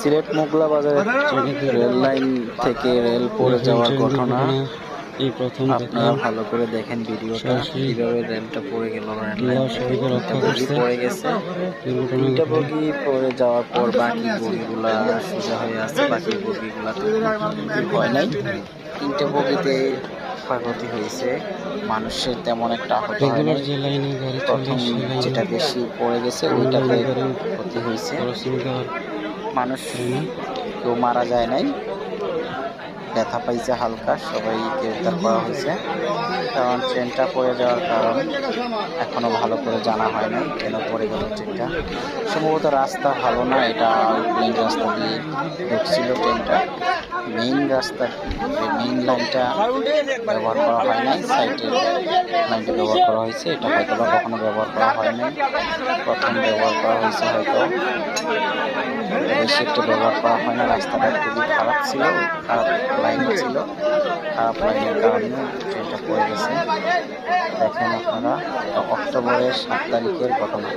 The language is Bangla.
সিলেট মোগলা বাজারের রেল লাইন থেকে রেল পড়ে যাওয়ার ঘটনা এই প্রথম আপনারা ভালো করে দেখেন ভিডিওটা, কিভাবে রেলটা পড়ে গেল। রেল লাইন পড়ে গেছে, তিনটা বগি পড়ে যাওয়ার পর বাকি বগিগুলা সোজা হয়ে আছে, বাকি বগিগুলাতে হয় নাই। তিনটে বগিতে ক্ষয়ক্ষতি হয়েছে, মানুষের তেমন একটা আহত হয় নাই। প্রথম যেটা বেশি পড়ে গেছে ওইটাতে ক্ষতি হয়েছে, মানুষ কেউ মারা যায় নাই, ব্যথা পাইছে হালকা, সবাইকে উদ্ধার করা হয়েছে। কারণ ট্রেনটা পড়ে যাওয়ার কারণ এখনো ভালো করে জানা হয় নাই, কেন পড়ে গেল ট্রেনটা। সম্ভবত রাস্তা ভালো না, এটা প্লেন রাস্তা দিয়ে ঢুকছিল ট্রেনটা। মেইন রাস্তা, মেইন লাইনটা ব্যবহার করা হয় নাই, সাইডের লাইনটা ব্যবহার করা হয়েছে। এটা হয়তো বা কখনো ব্যবহার করা হয় নাই, প্রথম ব্যবহার করা হয়েছে হয়তো। বেশি একটা ব্যবহার করা হয় না, রাস্তাটা খুবই খারাপ ছিল, খারাপ লাইন ছিল, খারাপ লাইনের কারণে ট্রেনটা পড়ে গেছে। দেখেন আপনারা, অক্টোবরের 7 তারিখের ঘটনা।